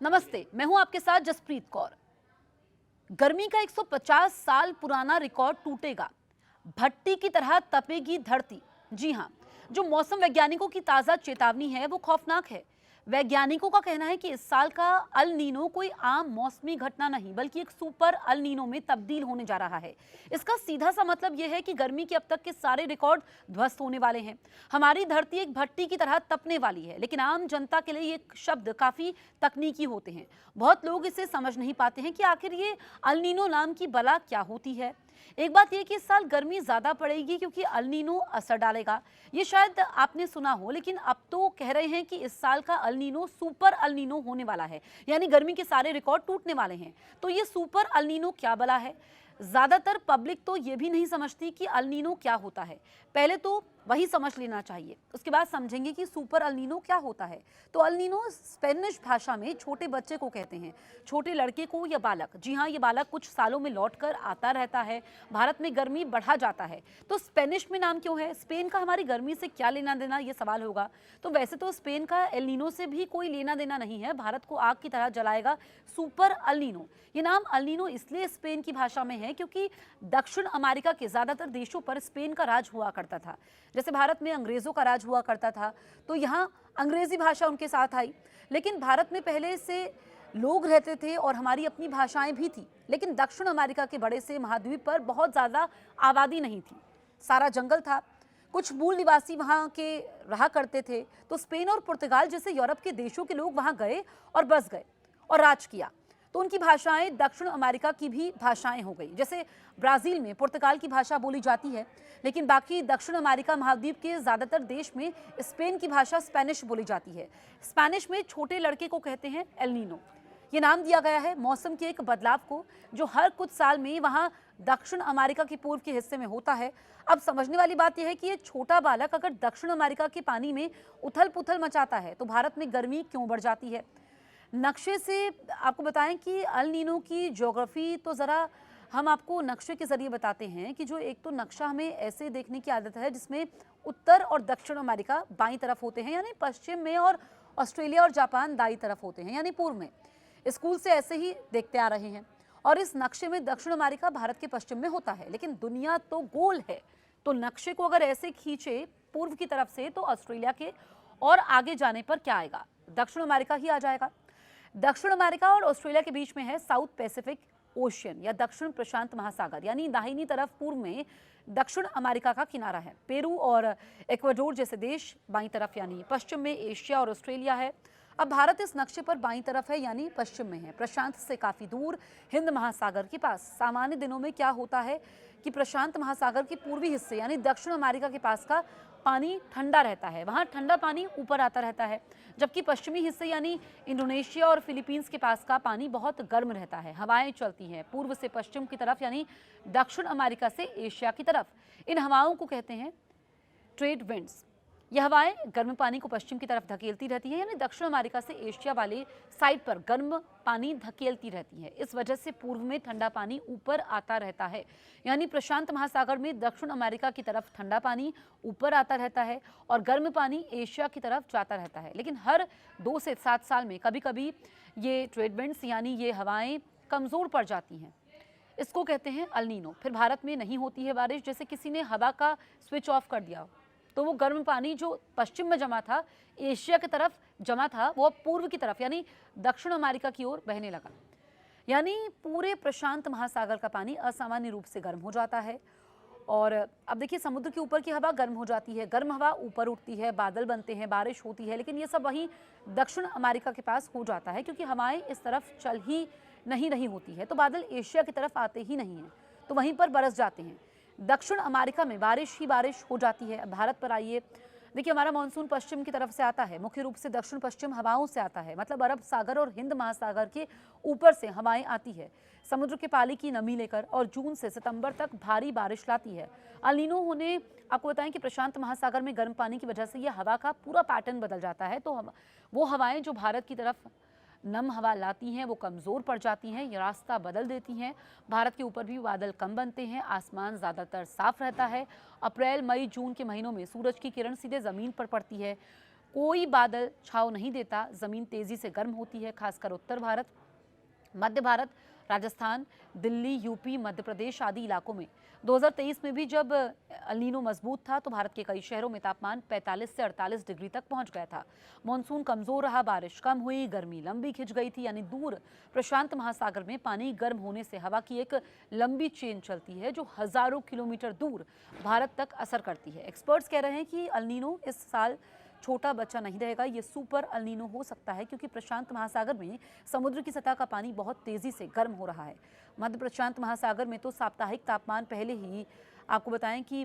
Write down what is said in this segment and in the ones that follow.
नमस्ते, मैं हूं आपके साथ जसप्रीत कौर। गर्मी का 150 साल पुराना रिकॉर्ड टूटेगा, भट्टी की तरह तपेगी धरती। जी हां, जो मौसम वैज्ञानिकों की ताजा चेतावनी है वो खौफनाक है। वैज्ञानिकों का कहना है कि इस साल का अल नीनो कोई आम मौसमी घटना नहीं बल्कि एक सुपर अल नीनो में तब्दील होने जा रहा है। इसका सीधा सा मतलब यह है कि गर्मी के अब तक के सारे रिकॉर्ड ध्वस्त होने वाले हैं। हमारी धरती एक भट्टी की तरह तपने वाली है, लेकिन आम जनता के लिए ये शब्द काफी तकनीकी होते हैं। बहुत लोग इसे समझ नहीं पाते हैं कि आखिर ये अल नीनो नाम की बला क्या होती है। एक बात यह कि इस साल गर्मी ज्यादा पड़ेगी क्योंकि अल नीनो असर डालेगा। ये शायद आपने सुना हो, लेकिन अब तो कह रहे हैं कि इस साल का El Nino super El Nino होने वाला है, यानी गर्मी के सारे रिकॉर्ड टूटने वाले हैं। तो ये सुपर अल नीनो क्या बला है? ज्यादातर पब्लिक तो ये भी नहीं समझती कि अल नीनो क्या होता है। पहले तो वही समझ लेना चाहिए, उसके बाद समझेंगे कि सुपर अल नीनो क्या होता है। तो अल नीनो स्पेनिश भाषा में छोटे बच्चे को कहते हैं, छोटे लड़के को या बालक। जी हाँ, ये बालक कुछ सालों में लौटकर आता रहता है। भारत में गर्मी बढ़ा जाता है, तो स्पेनिश में नाम क्यों है? स्पेन का हमारी गर्मी से क्या लेना देना, ये सवाल होगा। तो वैसे तो स्पेन का एल नीनो से भी कोई लेना देना नहीं है, भारत को आग की तरह जलाएगा सुपर अल नीनो। ये नाम अल नीनो इसलिए स्पेन की भाषा में है क्योंकि दक्षिण अमेरिका के ज्यादातर देशों पर स्पेन का राज हुआ करता था। जैसे भारत में अंग्रेजों का राज हुआ करता था, तो यहाँ अंग्रेजी भाषा उनके साथ आई। लेकिन भारत में पहले से लोग रहते थे और हमारी अपनी भाषाएं भी थी, लेकिन दक्षिण अमेरिका के बड़े से महाद्वीप पर बहुत ज्यादा आबादी नहीं थी, सारा जंगल था। कुछ मूल निवासी वहाँ के रहा करते थे, तो स्पेन और पुर्तगाल जैसे यूरोप के देशों के लोग वहाँ गए और बस गए और राज किया। तो उनकी भाषाएं दक्षिण अमेरिका की भी भाषाएं हो गई। जैसे ब्राजील में पुर्तगाल की भाषा बोली जाती है, लेकिन बाकी दक्षिण अमेरिका महाद्वीप के ज्यादातर देश में स्पेन की भाषा स्पेनिश बोली जाती है। स्पेनिश में छोटे लड़के को कहते हैं एल नीनो। ये नाम दिया गया है मौसम के एक बदलाव को, जो हर कुछ साल में वहाँ दक्षिण अमेरिका के पूर्व के हिस्से में होता है। अब समझने वाली बात यह है कि ये छोटा बालक अगर दक्षिण अमेरिका के पानी में उथल पुथल मचाता है तो भारत में गर्मी क्यों बढ़ जाती है। नक्शे से आपको बताएं कि अल नीनो की ज्योग्राफी तो ज़रा हम आपको नक्शे के ज़रिए बताते हैं कि जो एक तो नक्शा हमें ऐसे देखने की आदत है जिसमें उत्तर और दक्षिण अमेरिका बाईं तरफ होते हैं, यानी पश्चिम में, और ऑस्ट्रेलिया और जापान दाईं तरफ होते हैं, यानी पूर्व में। स्कूल से ऐसे ही देखते आ रहे हैं। और इस नक्शे में दक्षिण अमेरिका भारत के पश्चिम में होता है, लेकिन दुनिया तो गोल है। तो नक्शे को अगर ऐसे खींचे पूर्व की तरफ से तो ऑस्ट्रेलिया के और आगे जाने पर क्या आएगा? दक्षिण अमेरिका ही आ जाएगा। दक्षिण अमेरिका और ऑस्ट्रेलिया के बीच में है साउथ पैसिफिक ओशियन या दक्षिण प्रशांत महासागर, यानी दाहिनी तरफ पूर्व में दक्षिण अमेरिका का किनारा है। पेरू और इक्वाडोर जैसे देश बाईं तरफ, यानी पश्चिम में एशिया और ऑस्ट्रेलिया है। अब भारत इस नक्शे पर बाईं तरफ है, यानी पश्चिम में है, प्रशांत से काफी दूर, हिंद महासागर के पास। सामान्य दिनों में क्या होता है कि प्रशांत महासागर के पूर्वी हिस्से यानी दक्षिण अमेरिका के पास का पानी ठंडा रहता है, वहाँ ठंडा पानी ऊपर आता रहता है, जबकि पश्चिमी हिस्से यानी इंडोनेशिया और फिलीपींस के पास का पानी बहुत गर्म रहता है। हवाएं चलती हैं पूर्व से पश्चिम की तरफ, यानी दक्षिण अमेरिका से एशिया की तरफ। इन हवाओं को कहते हैं ट्रेड विंड्स। यह हवाएं गर्म पानी को पश्चिम की तरफ धकेलती रहती हैं, यानी दक्षिण अमेरिका से एशिया वाले साइड पर गर्म पानी धकेलती रहती है। इस वजह से पूर्व में ठंडा पानी ऊपर आता रहता है, यानी प्रशांत महासागर में दक्षिण अमेरिका की तरफ ठंडा पानी ऊपर आता रहता है और गर्म पानी एशिया की तरफ जाता रहता है। लेकिन हर 2 से 7 साल में कभी कभी ये ट्रेड विंड्स यानी ये हवाएं कमज़ोर पड़ जाती हैं। इसको कहते हैं अल नीनो। फिर भारत में नहीं होती है बारिश, जैसे किसी ने हवा का स्विच ऑफ कर दिया, तो वो गर्म पानी जो पश्चिम में जमा था, एशिया की तरफ जमा था, वो अब पूर्व की तरफ यानी दक्षिण अमेरिका की ओर बहने लगा। यानी पूरे प्रशांत महासागर का पानी असामान्य रूप से गर्म हो जाता है। और अब देखिए, समुद्र के ऊपर की हवा गर्म हो जाती है, गर्म हवा ऊपर उठती है, बादल बनते हैं, बारिश होती है, लेकिन ये सब वहीं दक्षिण अमेरिका के पास हो जाता है क्योंकि हवाएं इस तरफ चल ही नहीं रही होती है, तो बादल एशिया की तरफ आते ही नहीं हैं, तो वहीं पर बरस जाते हैं। दक्षिण अमेरिका में बारिश ही बारिश हो जाती है। भारत पर आइए, देखिए हमारा मानसून पश्चिम की तरफ से आता है, मुख्य रूप से दक्षिण पश्चिम हवाओं से आता है, मतलब अरब सागर और हिंद महासागर के ऊपर से हवाएं आती है समुद्र के पानी की नमी लेकर, और जून से सितंबर तक भारी बारिश लाती है। अल नीनो होने आपको बताएं कि प्रशांत महासागर में गर्म पानी की वजह से यह हवा का पूरा पैटर्न बदल जाता है, तो वो हवाएं जो भारत की तरफ नम हवा लाती हैं वो कमज़ोर पड़ जाती हैं, ये रास्ता बदल देती हैं। भारत के ऊपर भी बादल कम बनते हैं, आसमान ज़्यादातर साफ रहता है। अप्रैल मई जून के महीनों में सूरज की किरण सीधे ज़मीन पर पड़ती है, कोई बादल छाव नहीं देता, जमीन तेजी से गर्म होती है, खासकर उत्तर भारत, मध्य भारत, राजस्थान, दिल्ली, यूपी, मध्य प्रदेश आदि इलाकों में 2023 में भी जब एल नीनो मजबूत था तो भारत के कई शहरों में तापमान 45 से 48 डिग्री तक पहुंच गया था। मॉनसून कमजोर रहा, बारिश कम हुई, गर्मी लंबी खिंच गई थी। यानी दूर प्रशांत महासागर में पानी गर्म होने से हवा की एक लंबी चेन चलती है जो हजारों किलोमीटर दूर भारत तक असर करती है। एक्सपर्ट्स कह रहे हैं कि एल नीनो इस साल छोटा बच्चा नहीं रहेगा, ये सुपर एल नीनो हो सकता है क्योंकि प्रशांत महासागर में समुद्र की सतह का पानी बहुत तेजी से गर्म हो रहा है। मध्य प्रशांत महासागर में तो साप्ताहिक तापमान पहले ही आपको बताएं कि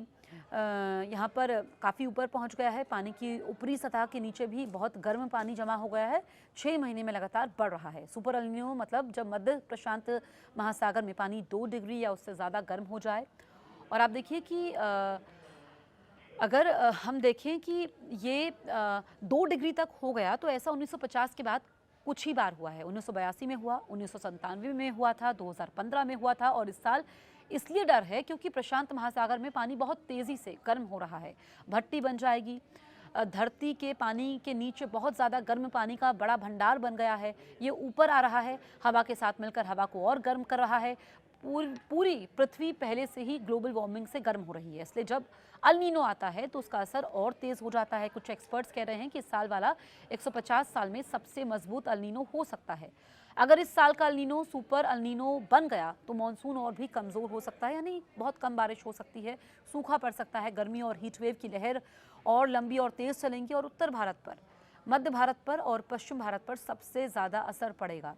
यहाँ पर काफ़ी ऊपर पहुँच गया है। पानी की ऊपरी सतह के नीचे भी बहुत गर्म पानी जमा हो गया है, 6 महीने में लगातार बढ़ रहा है। सुपर एल नीनो मतलब जब मध्य प्रशांत महासागर में पानी 2 डिग्री या उससे ज़्यादा गर्म हो जाए। और आप देखिए कि अगर हम देखें कि ये 2 डिग्री तक हो गया तो ऐसा 1950 के बाद कुछ ही बार हुआ है। 1982 में हुआ, 1997 में हुआ था, 2015 में हुआ था और इस साल इसलिए डर है क्योंकि प्रशांत महासागर में पानी बहुत तेज़ी से गर्म हो रहा है, भट्टी बन जाएगी। धरती के पानी के नीचे बहुत ज़्यादा गर्म पानी का बड़ा भंडार बन गया है, ये ऊपर आ रहा है, हवा के साथ मिलकर हवा को और गर्म कर रहा है। पूरी पृथ्वी पहले से ही ग्लोबल वार्मिंग से गर्म हो रही है, इसलिए जब एल नीनो आता है तो उसका असर और तेज हो जाता है। कुछ एक्सपर्ट्स कह रहे हैं कि इस साल वाला 150 साल में सबसे मजबूत एल नीनो हो सकता है। अगर इस साल का El Nino super El Nino बन गया तो मानसून और भी कमज़ोर हो सकता है, यानी बहुत कम बारिश हो सकती है, सूखा पड़ सकता है, गर्मी और हीट वेव की लहर और लंबी और तेज़ चलेंगी और उत्तर भारत पर, मध्य भारत पर और पश्चिम भारत पर सबसे ज़्यादा असर पड़ेगा।